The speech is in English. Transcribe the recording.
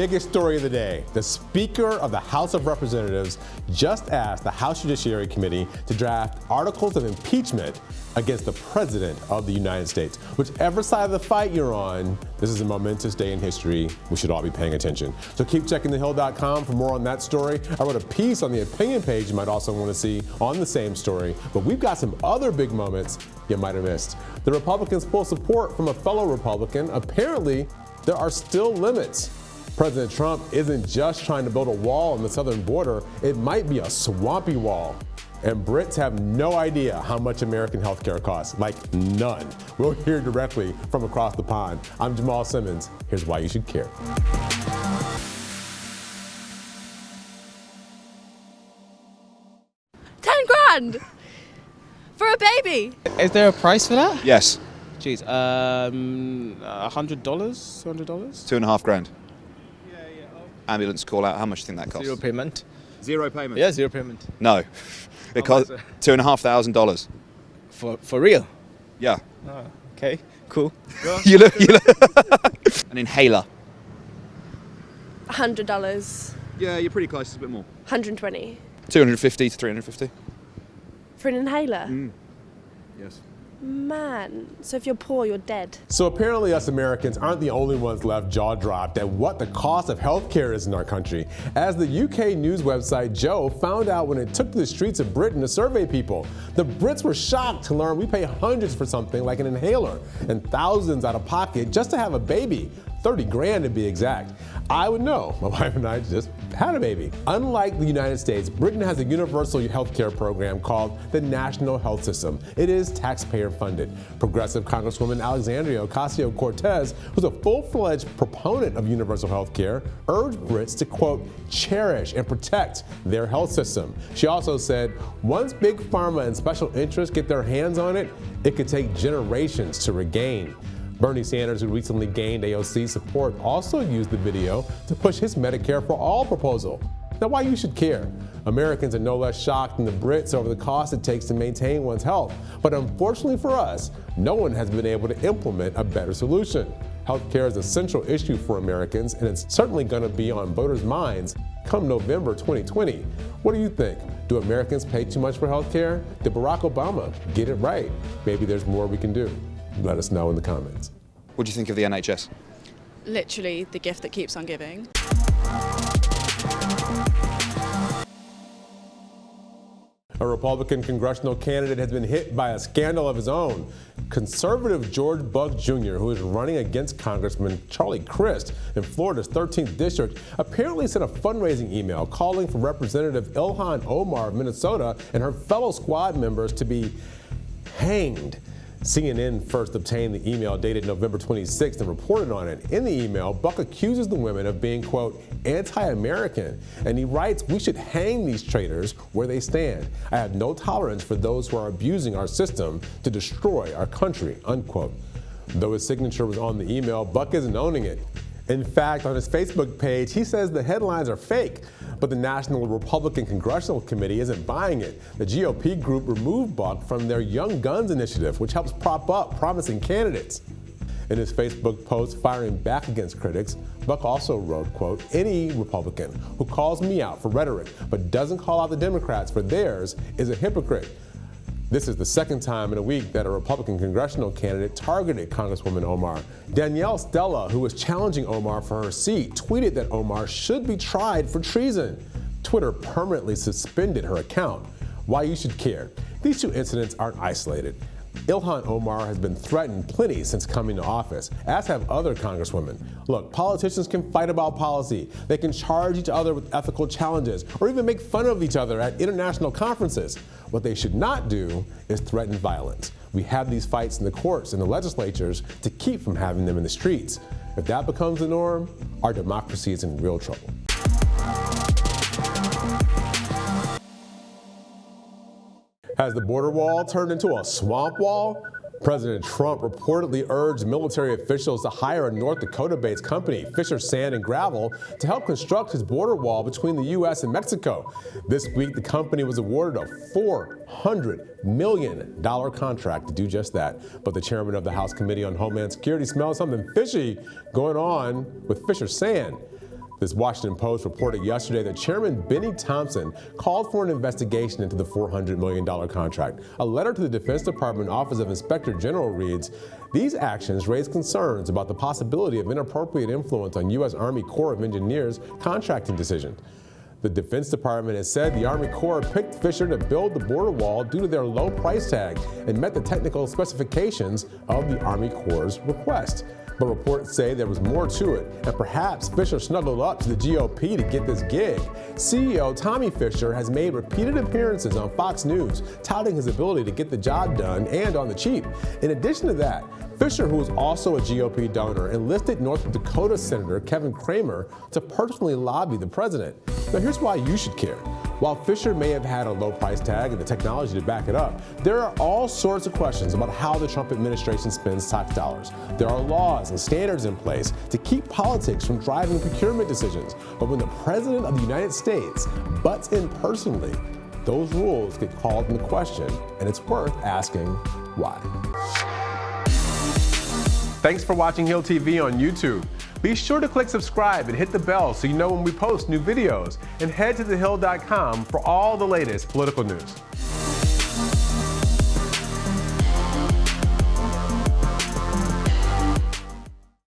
biggest story of the day. The Speaker of the House of Representatives just asked the House Judiciary Committee to draft articles of impeachment against the President of the United States. Whichever side of the fight you're on, this is a momentous day in history. We should all be paying attention. So keep checking thehill.com for more on that story. I wrote a piece on the opinion page you might also want to see on the same story. But we've got some other big moments you might have missed. The Republicans pull support from a fellow Republican. Apparently, there are still limits. President Trump isn't just trying to build a wall on the southern border. It might be a swampy wall. And Brits have no idea how much American healthcare costs, like none. We'll hear directly from across the pond. I'm Jamal Simmons. Here's why you should care. $10,000 for a baby. Is there a price for that? Yes. Jeez, $100, $200? $2.5 grand. Ambulance call out. How much do you think that costs? Zero payment. Zero payment? Yeah, zero payment. No. It costs $2,500. For real? Yeah. Oh, okay, cool. you look. An inhaler. $100. Yeah, you're pretty close. It's a bit more. $120 $250 to $350. for an inhaler. Yes. Man, so if you're poor, you're dead. So apparently us Americans aren't the only ones left jaw-dropped at what the cost of healthcare is in our country, as the UK news website Joe found out when it took to the streets of Britain to survey people. The Brits were shocked to learn we pay hundreds for something like an inhaler and thousands out of pocket just to have a baby. 30 grand to be exact. I would know. My wife and I just had a baby. Unlike the United States, Britain has a universal health care program called the National Health System. It is taxpayer funded. Progressive Congresswoman Alexandria Ocasio-Cortez, who's a full-fledged proponent of universal health care, urged Brits to, quote, cherish and protect their health system. She also said, once big pharma and special interests get their hands on it, it could take generations to regain. Bernie Sanders, who recently gained AOC support, also used the video to push his Medicare for All proposal. Now, why you should care? Americans are no less shocked than the Brits over the cost it takes to maintain one's health. But unfortunately for us, no one has been able to implement a better solution. Healthcare is a central issue for Americans, and it's certainly going to be on voters' minds come November 2020. What do you think? Do Americans pay too much for healthcare? Did Barack Obama get it right? Maybe there's more we can do. Let us know in the comments. What do you think of the NHS? Literally the gift that keeps on giving. A Republican congressional candidate has been hit by a scandal of his own. Conservative George Buck Jr., who is running against Congressman Charlie Crist in Florida's 13th district, apparently sent a fundraising email calling for Representative Ilhan Omar of Minnesota and her fellow squad members to be hanged. CNN first obtained the email dated November 26th and reported on it. In the email, Buck accuses the women of being, quote, anti-American, and he writes, we should hang these traitors where they stand. I have no tolerance for those who are abusing our system to destroy our country, unquote. Though his signature was on the email, Buck isn't owning it. In fact, on his Facebook page, he says the headlines are fake, but the National Republican Congressional Committee isn't buying it. The GOP group removed Buck from their Young Guns initiative, which helps prop up promising candidates. In his Facebook post firing back against critics, Buck also wrote, quote, any Republican who calls me out for rhetoric but doesn't call out the Democrats for theirs is a hypocrite. This is the second time in a week that a Republican congressional candidate targeted Congresswoman Omar. Danielle Stella, who was challenging Omar for her seat, tweeted that Omar should be tried for treason. Twitter permanently suspended her account. Why you should care? These two incidents aren't isolated. Ilhan Omar has been threatened plenty since coming to office, as have other congresswomen. Look, politicians can fight about policy. They can charge each other with ethical challenges or even make fun of each other at international conferences. What they should not do is threaten violence. We have these fights in the courts and the legislatures to keep from having them in the streets. If that becomes the norm, our democracy is in real trouble. Has the border wall turned into a swamp wall? President Trump reportedly urged military officials to hire a North Dakota-based company, Fisher Sand and Gravel, to help construct his border wall between the U.S. and Mexico. This week, the company was awarded a $400 million contract to do just that. But the chairman of the House Committee on Homeland Security smells something fishy going on with Fisher Sand. This Washington Post reported yesterday that Chairman Benny Thompson called for an investigation into the $400 million contract. A letter to the Defense Department Office of Inspector General reads, "These actions raise concerns about the possibility of inappropriate influence on U.S. Army Corps of Engineers contracting decisions." The Defense Department has said the Army Corps picked Fisher to build the border wall due to their low price tag and met the technical specifications of the Army Corps' request. But reports say there was more to it, and perhaps Fisher snuggled up to the GOP to get this gig. CEO Tommy Fisher has made repeated appearances on Fox News, touting his ability to get the job done and on the cheap. In addition to that, Fisher, who is also a GOP donor, enlisted North Dakota Senator Kevin Cramer to personally lobby the president. Now here's why you should care. While Fisher may have had a low price tag and the technology to back it up, there are all sorts of questions about how the Trump administration spends tax dollars. There are laws and standards in place to keep politics from driving procurement decisions. But when the President of the United States butts in personally, those rules get called into question, and it's worth asking why. Thanks for watching Hill TV on YouTube. Be sure to click subscribe and hit the bell so you know when we post new videos. And head to thehill.com for all the latest political news.